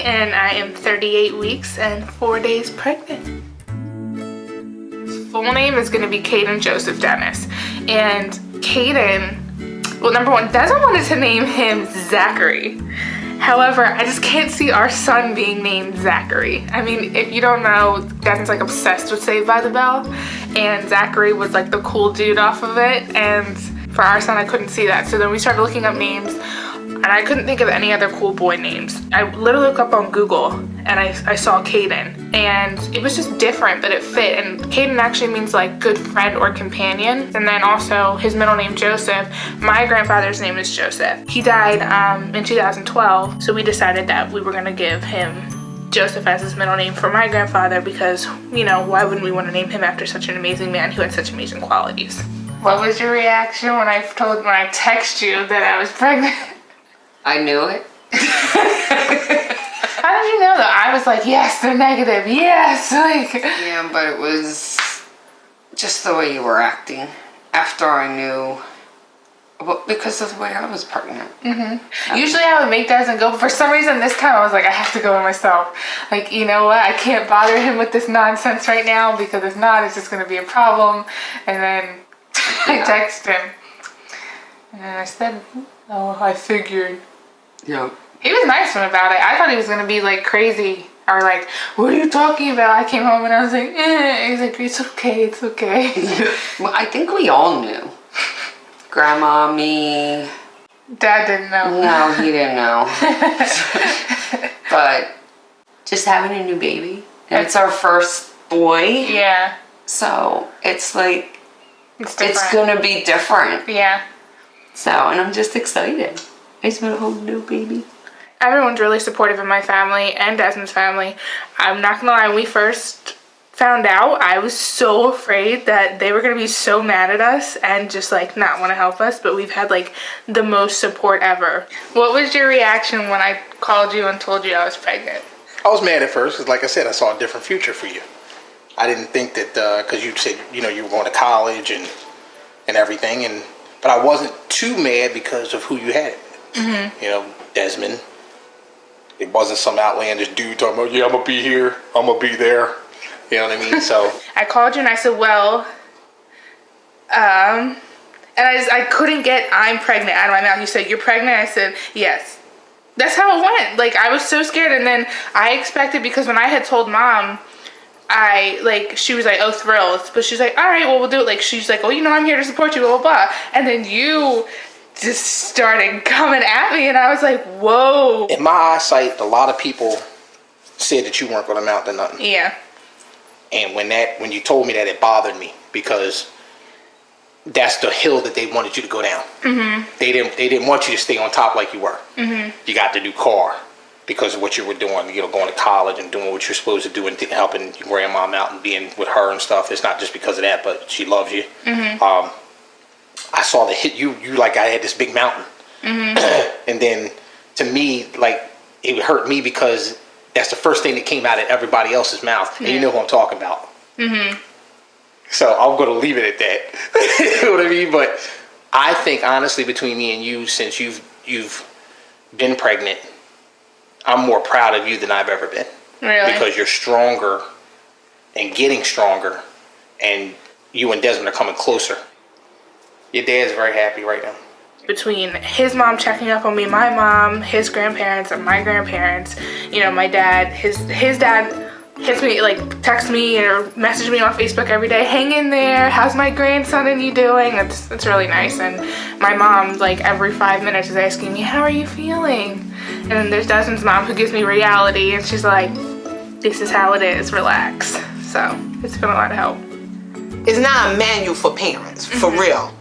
and I am 38 weeks and 4 days pregnant. His full name is going to be Kayden Joseph Dennis. And Kayden, well, number one, Desmond wanted to name him Zachary. However, I just can't see our son being named Zachary. I mean, if you don't know, Desmond's like obsessed with Saved by the Bell, and Zachary was like the cool dude off of it, and for our son, I couldn't see that. So then we started looking up names, and I couldn't think of any other cool boy names. I literally looked up on Google, and I saw Kayden, and it was just different, but it fit. And Kayden actually means like good friend or companion. And then also his middle name, Joseph. My grandfather's name is Joseph. He died in 2012, so we decided that we were gonna give him Joseph as his middle name for my grandfather because, you know, why wouldn't we want to name him after such an amazing man who had such amazing qualities? What was your reaction when I texted you that I was pregnant? I knew it. How did you know that? I was like, yes, they're negative, yes. Like, yeah, but it was just the way you were acting after I knew, well, because of the way I was pregnant. Mm-hmm. Usually I would make Desmond go, but for some reason this time I was like, I have to go myself. Like, you know what? I can't bother him with this nonsense right now because if not, it's just going to be a problem. And then I texted him. And I said, oh, I figured. Yeah. He was nice about it. I thought he was going to be like crazy or like, what are you talking about? I came home and I was like, eh. He's like, it's okay, it's okay. Well, I think we all knew. Grandma, me. Dad didn't know. No, he didn't know. But just having a new baby. And it's our first boy. Yeah. So it's like, It's going to be different. Yeah. So, and I'm just excited. I just want a whole new baby. Everyone's really supportive of my family and Desmond's family. I'm not gonna lie, when we first found out, I was so afraid that they were gonna be so mad at us and just like not want to help us, but we've had like the most support ever. What was your reaction when I called you and told you I was pregnant? I was mad at first because, like I said, I saw a different future for you. I didn't think that, because you said, you know, you were going to college and everything, but I wasn't too mad because of who you had. Mm-hmm. You know, Desmond. It wasn't some outlandish dude talking about, yeah, I'm going to be here, I'm going to be there. You know what I mean? So I called you and I said, well, and I couldn't get I'm pregnant out of my mouth. You said, you're pregnant? I said, yes. That's how it went. Like, I was so scared. And then I expected, because when I had told Mom, she was like, oh, thrilled. But she's like, all right, well, we'll do it. Like, she's like, oh, you know, I'm here to support you, blah, blah, blah. And then you just started coming at me, and I was like, whoa. In my eyesight, a lot of people said that you weren't going to amount to nothing. Yeah. And when you told me that, it bothered me because that's the hill that they wanted you to go down. Mm-hmm. They didn't want you to stay on top like you were. Mm-hmm. You got the new car because of what you were doing, you know, going to college and doing what you're supposed to do and helping your grandmom out and being with her and stuff. It's not just because of that, but she loves you. Mm-hmm. I saw the hit you like I had this big mountain. Mm-hmm. And then to me, like, it hurt me because that's the first thing that came out of everybody else's mouth. And you know who I'm talking about. Mm-hmm. So I'm going to leave it at that. You know what I mean? But I think, honestly, between me and you, since you've been pregnant, I'm more proud of you than I've ever been. Really? Because you're stronger and getting stronger, and you and Desmond are coming closer. Your dad's very happy right now. Between his mom checking up on me, my mom, his grandparents, and my grandparents, you know, my dad, his dad hits me, like, texts me or message me on Facebook every day, hang in there, how's my grandson and you doing? That's really nice. And my mom, like, every 5 minutes is asking me, how are you feeling? And then there's Desmond's mom who gives me reality, and she's like, this is how it is, relax. So it's been a lot of help. It's not a manual for parents, for real.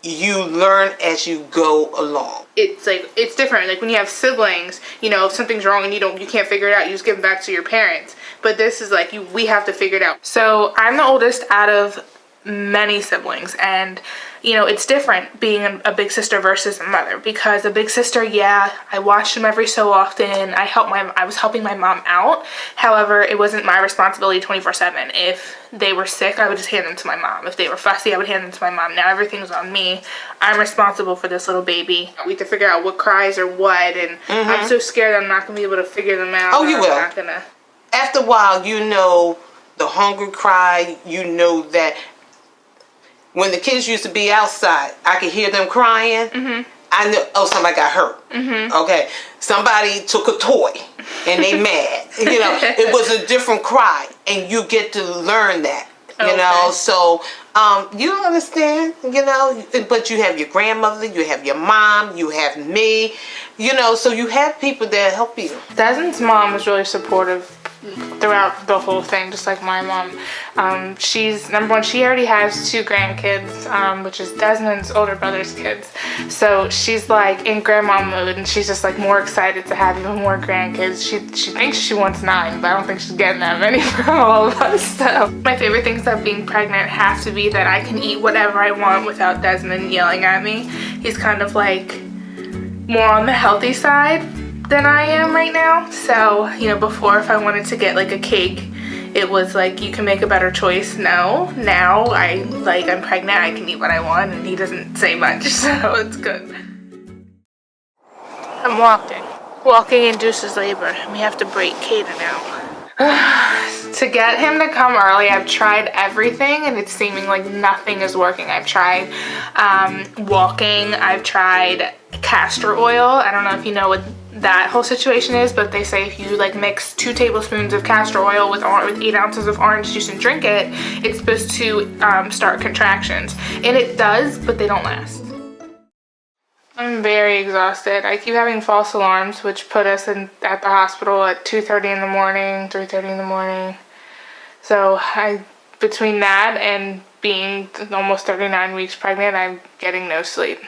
You learn as you go along. It's like, it's different. Like when you have siblings, you know, if something's wrong and you can't figure it out, you just give it back to your parents. But this is like, we have to figure it out. So I'm the oldest out of many siblings, and you know, it's different being a big sister versus a mother, because a big sister, yeah, I watched them every so often. I was helping my mom out. However, it wasn't my responsibility 24/7. If they were sick, I would just hand them to my mom. If they were fussy, I would hand them to my mom. Now everything's on me. I'm responsible for this little baby. We have to figure out what cries or what, and I'm so scared I'm not gonna be able to figure them out. Oh, you will. I'm not gonna. After a while, you know the hungry cry. You know that when the kids used to be outside, I could hear them crying. I know, oh, somebody got hurt. Okay, somebody took a toy and they mad. You know, it was a different cry, and you get to learn that. You know, so you don't understand. You know, but you have your grandmother, you have your mom, you have me. You know, so you have people that help you. Desmond's mom was really supportive throughout the whole thing, just like my mom. She's, number one, she already has 2 grandkids, which is Desmond's older brother's kids. So she's like in grandma mode, and she's just like more excited to have even more grandkids. She thinks she wants 9, but I don't think she's getting that many from all of us. So my favorite things about being pregnant has to be that I can eat whatever I want without Desmond yelling at me. He's kind of like more on the healthy side than I am right now. So, you know, before, if I wanted to get like a cake, it was like, you can make a better choice. No, now I'm pregnant, I can eat what I want, and he doesn't say much, so it's good. I'm walking. Walking induces labor, and we have to break Kayden out. To get him to come early, I've tried everything, and it's seeming like nothing is working. I've tried walking, I've tried castor oil. I don't know if you know what that whole situation is, but they say if you like mix 2 tablespoons of castor oil with 8 ounces of orange juice and drink it, it's supposed to start contractions. And it does, but they don't last. I'm very exhausted. I keep having false alarms, which put us at the hospital at 2:30 in the morning, 3:30 in the morning. So between that and being almost 39 weeks pregnant, I'm getting no sleep.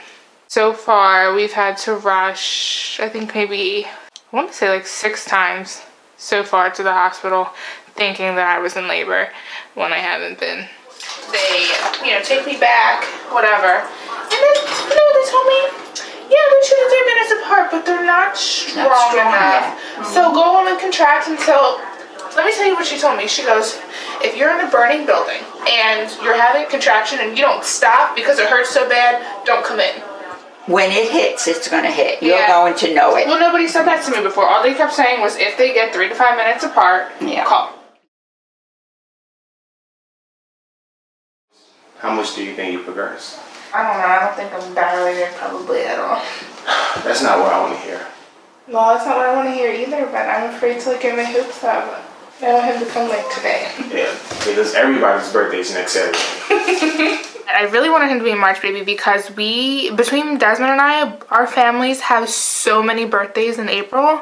So far, we've had to rush, I think maybe, I want to say like 6 times so far to the hospital, thinking that I was in labor when I haven't been. They, you know, take me back, whatever. And then, you know, they told me, yeah, they're 2 to 3 minutes apart, but they're not strong enough. So go home and contract until, let me tell you what she told me. She goes, if you're in a burning building and you're having a contraction and you don't stop because it hurts so bad, don't come in. When it hits, it's going to hit. You're going to know it. Well, nobody said that to me before. All they kept saying was if they get 3 to 5 minutes apart, call. How much do you think you progressed? I don't know. I don't think I'm dilated probably at all. That's not what I want to hear. Well, that's not what I want to hear either, but I'm afraid to like get my hopes up. I don't have to come like today. Yeah, because everybody's birthday is next Saturday. I really wanted him to be a March baby because between Desmond and I, our families have so many birthdays in April.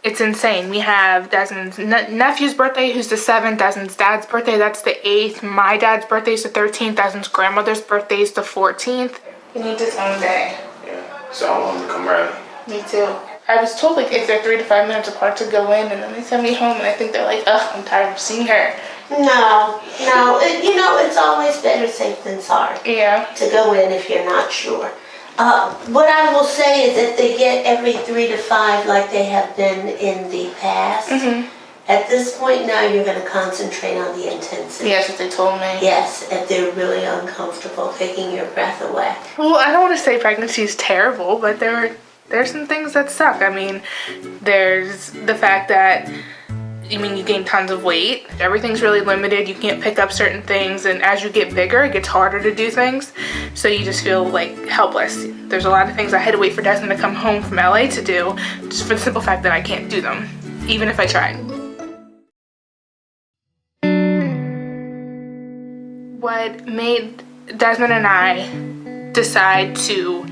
It's insane. We have Desmond's nephew's birthday, who's the 7th, Desmond's dad's birthday, that's the 8th, my dad's birthday is the 13th, Desmond's grandmother's birthday is the 14th. He needs his own day. Yeah, so I want him to come early. Me too. I was told like if they're 3 to 5 minutes apart to go in, and then they send me home, and I think they're like, ugh, I'm tired of seeing her. No. You know, it's always better safe than sorry. Yeah. To go in if you're not sure. What I will say is that they get every 3 to 5 like they have been in the past. At this point now, you're going to concentrate on the intensity. Yeah, that's what they told me. Yes, if they're really uncomfortable, taking your breath away. Well, I don't want to say pregnancy is terrible, but there's some things that suck. I mean, there's the fact that you gain tons of weight. Everything's really limited. You can't pick up certain things, and as you get bigger, it gets harder to do things. So you just feel like helpless. There's a lot of things I had to wait for Desmond to come home from LA to do, just for the simple fact that I can't do them, even if I tried. What made Desmond and I decide to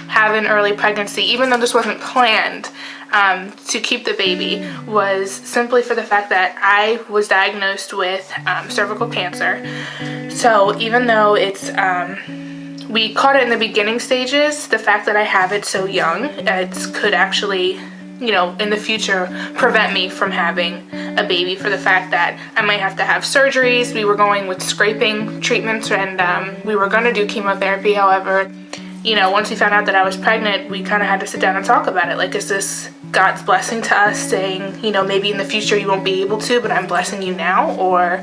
have an early pregnancy, even though this wasn't planned, to keep the baby, was simply for the fact that I was diagnosed with cervical cancer. So even though it's we caught it in the beginning stages, the fact that I have it so young, it could actually in the future prevent me from having a baby, for the fact that I might have to have surgeries. We were going with scraping treatments, and we were going to do chemotherapy. However, once we found out that I was pregnant, we kind of had to sit down and talk about it. Like, is this God's blessing to us, saying, maybe in the future you won't be able to, but I'm blessing you now, or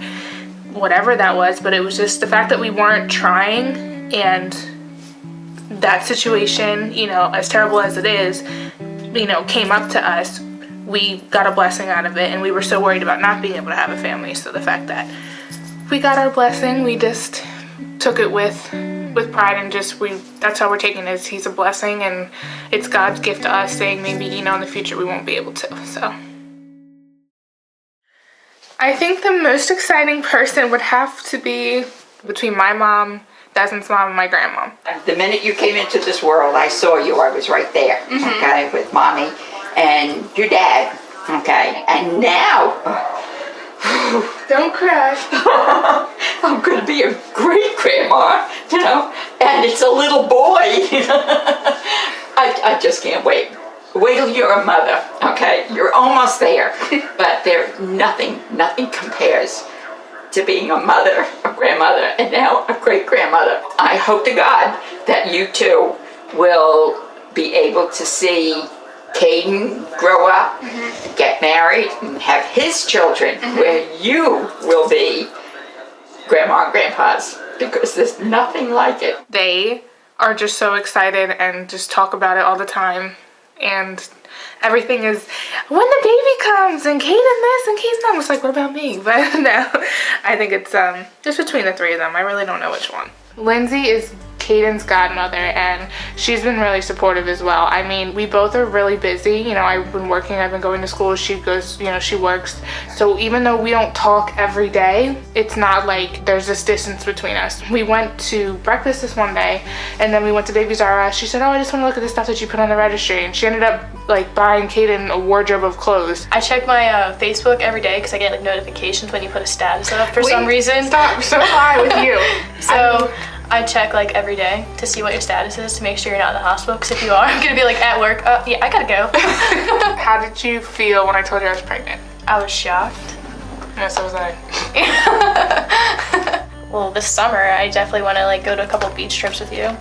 whatever that was. But it was just the fact that we weren't trying, and that situation, as terrible as it is, came up to us. We got a blessing out of it, and we were so worried about not being able to have a family. So the fact that we got our blessing, we just took it with pride, and that's how we're taking it. He's a blessing, and it's God's gift to us, saying maybe, in the future we won't be able to. So I think the most exciting person would have to be between my mom, Desmond's mom, and my grandma. The minute you came into this world, I saw you. I was right there, okay, with mommy and your dad, okay? And now, Don't cry. I'm going to be a great grandma, and it's a little boy. I just can't wait. Wait till you're a mother, okay? You're almost there, but nothing compares to being a mother, a grandmother, and now a great grandmother. I hope to God that you two will be able to see Kayden grow up, get married, and have his children, where you will be grandma and grandpas, because there's nothing like it. They are just so excited and just talk about it all the time. And everything is, when the baby comes, and Kayden this, and Kayden that. I was like, what about me? But no, I think it's just between the three of them. I really don't know which one. Lindsay is Kayden's godmother, and she's been really supportive as well. I mean, we both are really busy. I've been working, I've been going to school, she goes, she works. So even though we don't talk every day, it's not like there's this distance between us. We went to breakfast this one day, and then we went to Baby Zara. She said, oh, I just want to look at the stuff that you put on the registry. And she ended up buying Kayden a wardrobe of clothes. I check my Facebook every day because I get notifications when you put a status up for some reason. Stop, so high with you. So I check every day to see what your status is, to make sure you're not in the hospital, because if you are, I'm gonna be at work, yeah, I gotta go. How did you feel when I told you I was pregnant? I was shocked. Yeah, so was I. Well, this summer I definitely want to go to a couple beach trips with him,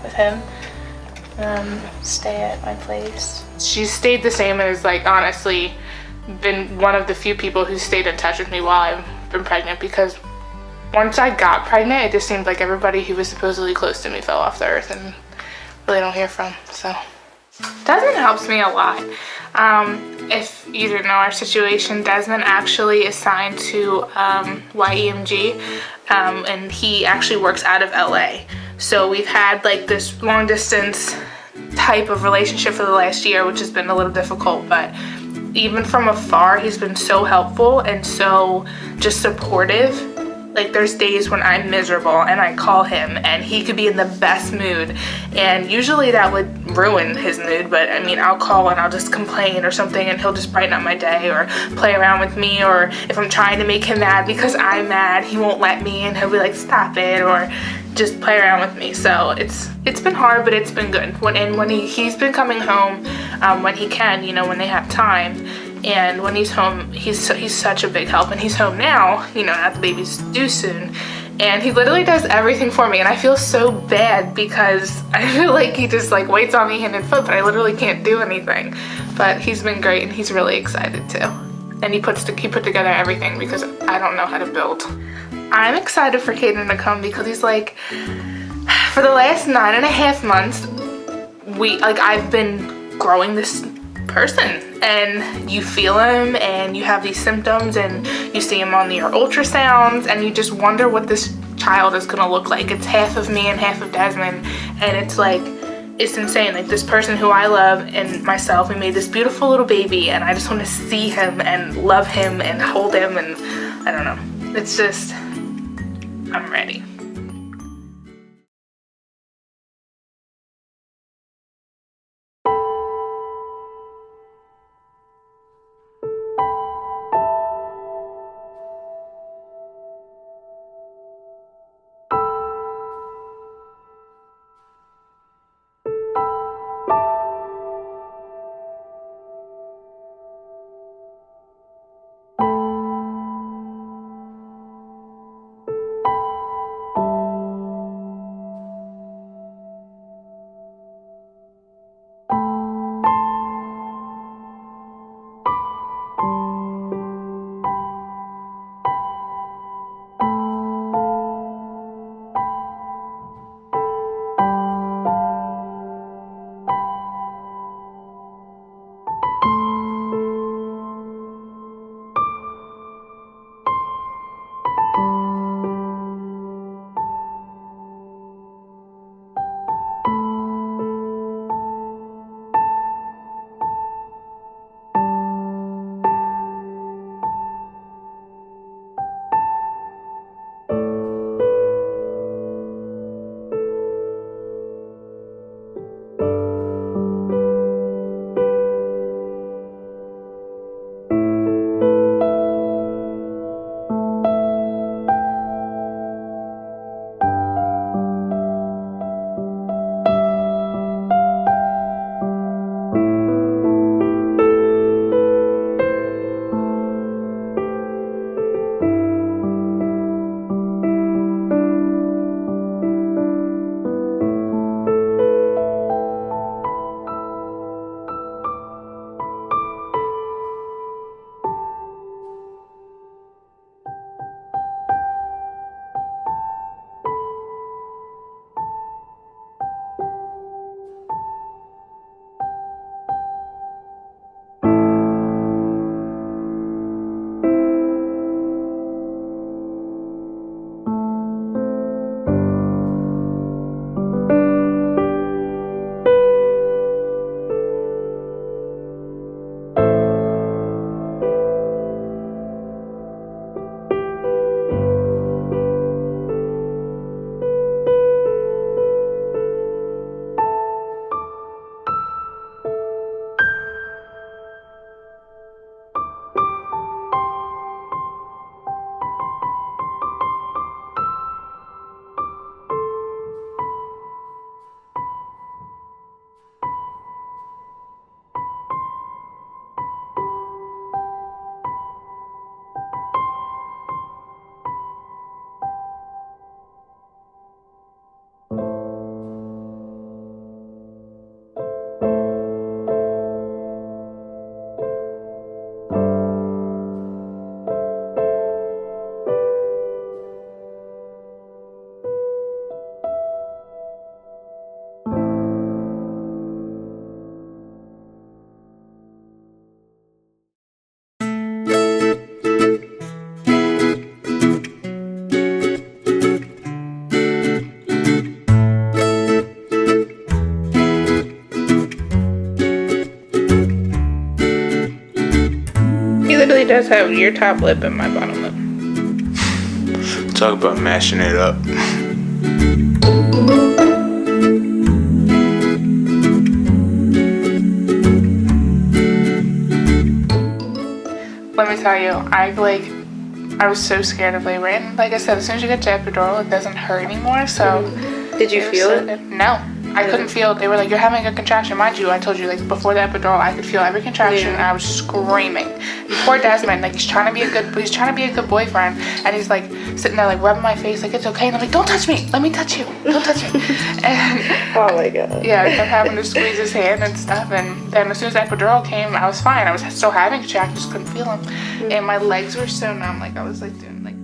stay at my place. She stayed the same, and is honestly been one of the few people who stayed in touch with me while I've been pregnant, because once I got pregnant, it just seemed like everybody who was supposedly close to me fell off the earth, and really don't hear from. So Desmond helps me a lot. If you didn't know our situation, Desmond actually is signed to YEMG, and he actually works out of LA. So we've had this long distance type of relationship for the last year, which has been a little difficult, but even from afar, he's been so helpful and so just supportive. There's days when I'm miserable and I call him, and he could be in the best mood, and usually that would ruin his mood, but I mean, I'll call and I'll just complain or something, and he'll just brighten up my day, or play around with me, or if I'm trying to make him mad because I'm mad, he won't let me, and he'll be like, stop it, or just play around with me. So it's been hard, but it's been good. When he's been coming home when he can, when they have time. And when he's home, he's such a big help. And he's home now, now the baby's due soon. And he literally does everything for me. And I feel so bad, because I feel like he just waits on me hand and foot, but I literally can't do anything. But he's been great, and he's really excited too. And he put together everything, because I don't know how to build. I'm excited for Kayden to come, because he's for the last 9.5 months, I've been growing this person, and you feel him, and you have these symptoms, and you see him on your ultrasounds, and you just wonder what this child is gonna look like. It's half of me and half of Desmond, and it's insane. This person who I love and myself, we made this beautiful little baby, and I just want to see him and love him and hold him, and I don't know. It's just, I'm ready. guys have your top lip and my bottom lip. Talk about mashing it up. Let me tell you, I was so scared of labor. And like I said, as soon as you get to epidural, it doesn't hurt anymore. So Did you feel it? No, I couldn't feel it. They were like, "You're having a contraction." Mind you, I told you, like, before the epidural, I could feel every contraction, and I was screaming. Poor Desmond, like, he's trying to be a good boyfriend, and he's like sitting there like rubbing my face, like, "It's okay," and I'm like, "Don't touch me, let me touch you, don't touch me." And Oh my god. yeah, I kept having to squeeze his hand and stuff, and then as soon as the epidural came, I was fine. I was still having contractions, just couldn't feel them, and my legs were so numb, like I was like doing like.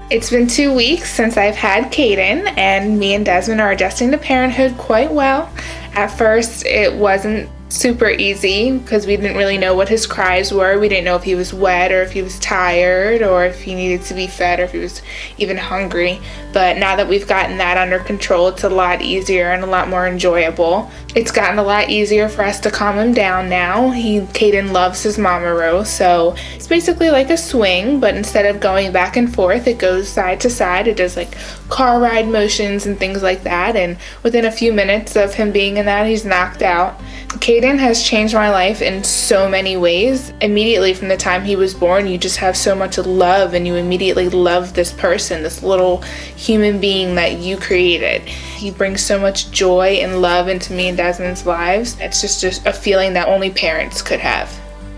It's been 2 weeks since I've had Kayden, and me and Desmond are adjusting to parenthood quite well. At first, it wasn't super easy because we didn't really know what his cries were. We didn't know if he was wet or if he was tired or if he needed to be fed or if he was even hungry. But now that we've gotten that under control, it's a lot easier and a lot more enjoyable. It's gotten a lot easier for us to calm him down now. Kayden loves his mama row, so it's basically like a swing, but instead of going back and forth, it goes side to side. It does like car ride motions and things like that, and within a few minutes of him being in that, he's knocked out. Kayden has changed my life in so many ways. Immediately from the time he was born, you just have so much love, and you immediately love this person, this little human being that you created. He brings so much joy and love into me and Desmond's lives. It's just a feeling that only parents could have.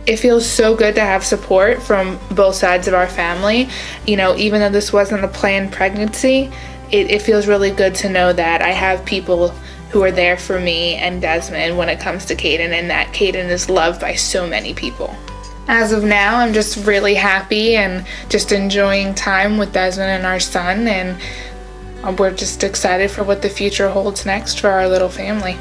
It feels so good to have support from both sides of our family. You know, even though this wasn't a planned pregnancy, it feels really good to know that I have people who are there for me and Desmond when it comes to Kayden, and that Kayden is loved by so many people. As of now, I'm just really happy and just enjoying time with Desmond and our son, and we're just excited for what the future holds next for our little family.